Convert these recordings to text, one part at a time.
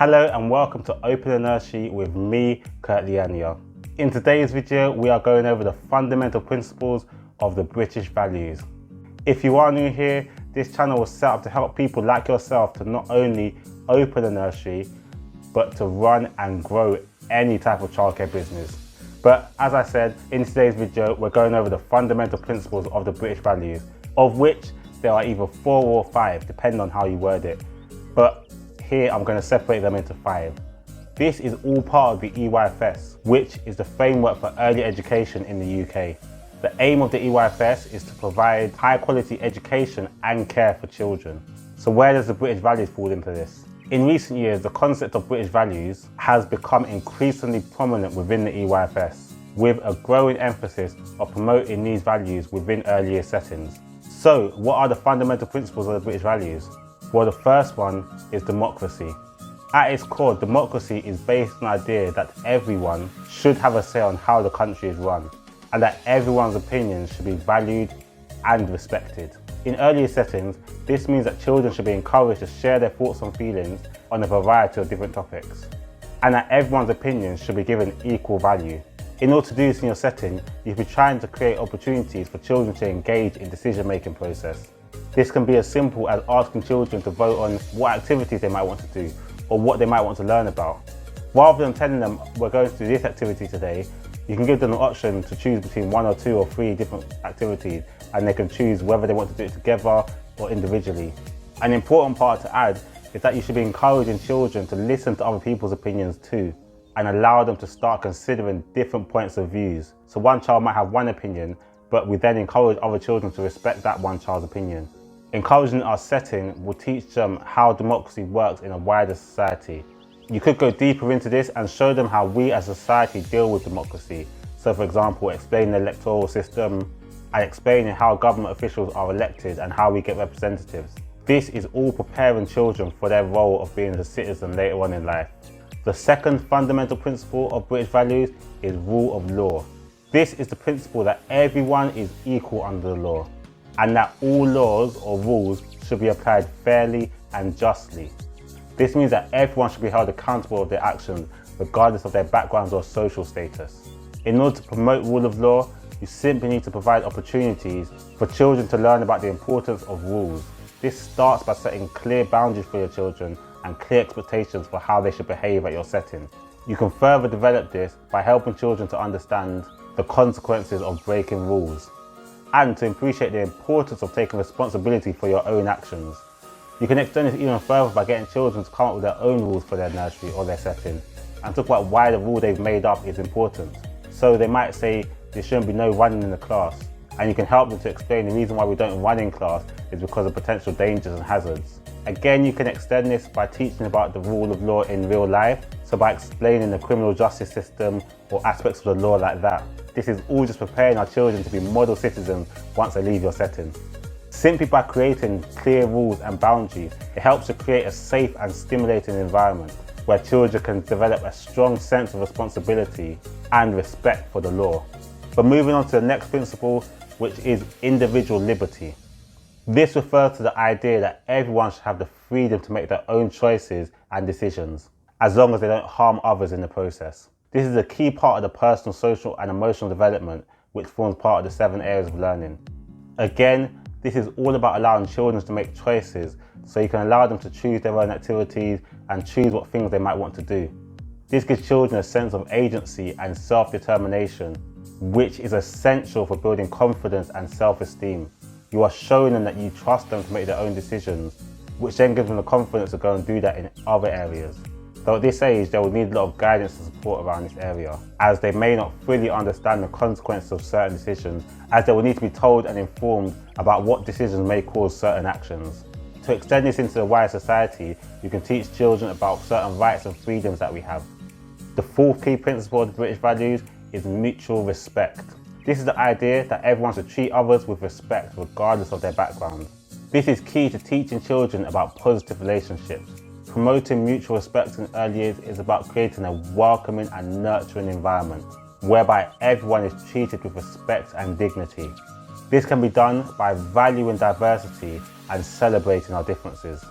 Hello and welcome to Open the Nursery with me, Kurt Liania. In today's video, we are going over the fundamental principles of the British values. If you are new here, this channel was set up to help people like yourself to not only open a nursery, but to run and grow any type of childcare business. But as I said, in today's video, we're going over the fundamental principles of the British values, of which there are either 4 or 5, depending on how you word it. But here I'm going to separate them into 5. This is all part of the EYFS, which is the framework for early education in the UK. The aim of the EYFS is to provide high quality education and care for children. So where does the British values fall into this? In recent years, the concept of British values has become increasingly prominent within the EYFS, with a growing emphasis of promoting these values within early year settings. So what are the fundamental principles of the British values? Well, the first one is democracy. At its core, democracy is based on the idea that everyone should have a say on how the country is run, and that everyone's opinions should be valued and respected. In earlier settings, this means that children should be encouraged to share their thoughts and feelings on a variety of different topics, and that everyone's opinions should be given equal value. In order to do this in your setting, you should be trying to create opportunities for children to engage in decision-making process. This can be as simple as asking children to vote on what activities they might want to do or what they might want to learn about. Rather than telling them we're going to do this activity today, you can give them an option to choose between 1 or 2 or 3 different activities, and they can choose whether they want to do it together or individually. An important part to add is that you should be encouraging children to listen to other people's opinions too, and allow them to start considering different points of views. So one child might have one opinion, but we then encourage other children to respect that one child's opinion. Encouraging our setting will teach them how democracy works in a wider society. You could go deeper into this and show them how we as a society deal with democracy. So for example, explain the electoral system and explaining how government officials are elected and how we get representatives. This is all preparing children for their role of being a citizen later on in life. The second fundamental principle of British values is rule of law. This is the principle that everyone is equal under the law, and that all laws or rules should be applied fairly and justly. This means that everyone should be held accountable of their actions, regardless of their backgrounds or social status. In order to promote rule of law, you simply need to provide opportunities for children to learn about the importance of rules. This starts by setting clear boundaries for your children and clear expectations for how they should behave at your setting. You can further develop this by helping children to understand the consequences of breaking rules, and to appreciate the importance of taking responsibility for your own actions. You can extend this even further by getting children to come up with their own rules for their nursery or their setting, and talk about why the rule they've made up is important. So they might say there shouldn't be no running in the class, and you can help them to explain the reason why we don't run in class is because of potential dangers and hazards. Again, you can extend this by teaching about the rule of law in real life, so by explaining the criminal justice system or aspects of the law like that. This is all just preparing our children to be model citizens once they leave your setting. Simply by creating clear rules and boundaries, it helps to create a safe and stimulating environment where children can develop a strong sense of responsibility and respect for the law. But moving on to the next principle, which is individual liberty. This refers to the idea that everyone should have the freedom to make their own choices and decisions, as long as they don't harm others in the process. This is a key part of the personal, social and emotional development, which forms part of the 7 areas of learning. Again, this is all about allowing children to make choices, so you can allow them to choose their own activities and choose what things they might want to do. This gives children a sense of agency and self-determination, which is essential for building confidence and self-esteem. You are showing them that you trust them to make their own decisions, which then gives them the confidence to go and do that in other areas. Though at this age, they will need a lot of guidance and support around this area, as they may not fully understand the consequences of certain decisions, as they will need to be told and informed about what decisions may cause certain actions. To extend this into the wider society, you can teach children about certain rights and freedoms that we have. The fourth key principle of the British values is mutual respect. This is the idea that everyone should treat others with respect regardless of their background. This is key to teaching children about positive relationships. Promoting mutual respect in early years is about creating a welcoming and nurturing environment, whereby everyone is treated with respect and dignity. This can be done by valuing diversity and celebrating our differences.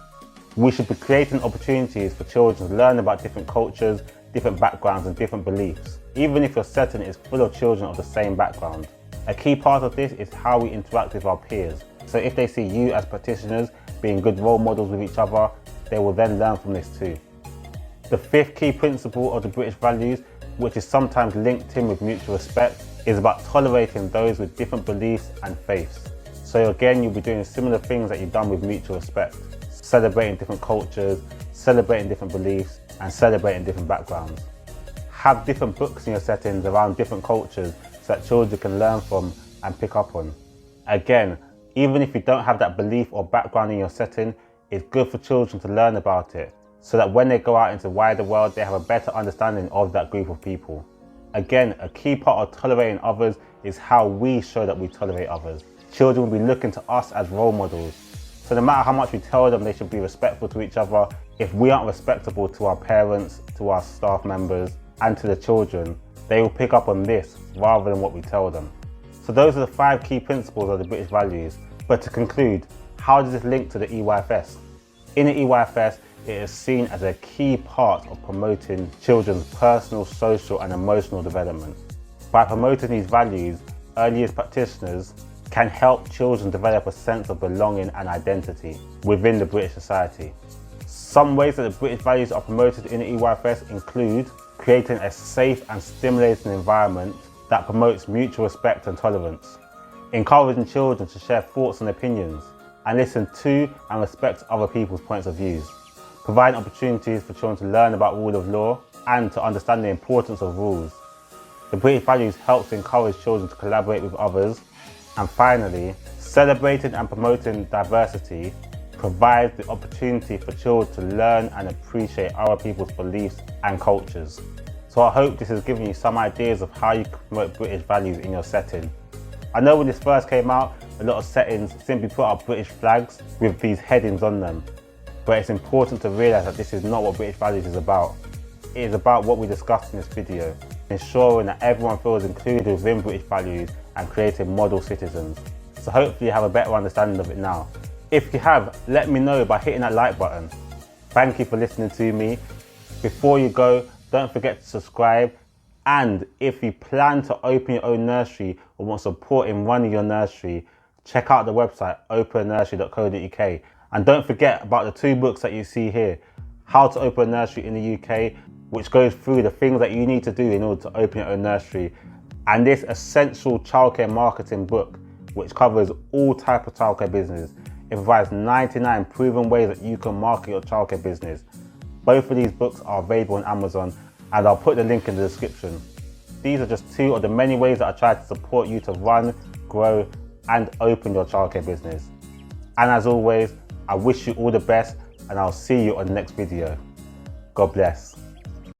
We should be creating opportunities for children to learn about different cultures, different backgrounds and different beliefs, even if your setting is full of children of the same background. A key part of this is how we interact with our peers. So if they see you as practitioners being good role models with each other, they will then learn from this too. The fifth key principle of the British values, which is sometimes linked in with mutual respect, is about tolerating those with different beliefs and faiths. So again, you'll be doing similar things that you've done with mutual respect, celebrating different cultures, celebrating different beliefs, and celebrating different backgrounds. Have different books in your settings around different cultures so that children can learn from and pick up on. Again, even if you don't have that belief or background in your setting, it's good for children to learn about it so that when they go out into the wider world, they have a better understanding of that group of people. Again, a key part of tolerating others is how we show that we tolerate others. Children will be looking to us as role models. So no matter how much we tell them they should be respectful to each other, if we aren't respectable to our parents, to our staff members, and to the children, they will pick up on this rather than what we tell them. So those are the 5 key principles of the British values. But to conclude, how does this link to the EYFS? In the EYFS, it is seen as a key part of promoting children's personal, social and emotional development. By promoting these values, early years practitioners can help children develop a sense of belonging and identity within the British society. Some ways that the British values are promoted in the EYFS include creating a safe and stimulating environment that promotes mutual respect and tolerance, encouraging children to share thoughts and opinions, and listen to and respect other people's points of views, providing opportunities for children to learn about rule of law and to understand the importance of rules. The British values helps to encourage children to collaborate with others. And finally, celebrating and promoting diversity provides the opportunity for children to learn and appreciate other people's beliefs and cultures. So I hope this has given you some ideas of how you can promote British values in your setting. I know when this first came out, a lot of settings simply put up British flags with these headings on them. But it's important to realise that this is not what British values is about. It is about what we discussed in this video, ensuring that everyone feels included within British values and creating model citizens. So hopefully you have a better understanding of it now. If you have, let me know by hitting that like button. Thank you for listening to me. Before you go, don't forget to subscribe. And if you plan to open your own nursery or want support in running your nursery, check out the website opennursery.co.uk. And don't forget about the 2 books that you see here, How to Open a Nursery in the UK, which goes through the things that you need to do in order to open your own nursery, and this essential childcare marketing book, which covers all types of childcare business. It provides 99 proven ways that you can market your childcare business. Both of these books are available on Amazon, and I'll put the link in the description. These are just 2 of the many ways that I try to support you to run, grow, and open your childcare business. And as always, I wish you all the best, and I'll see you on the next video. God bless.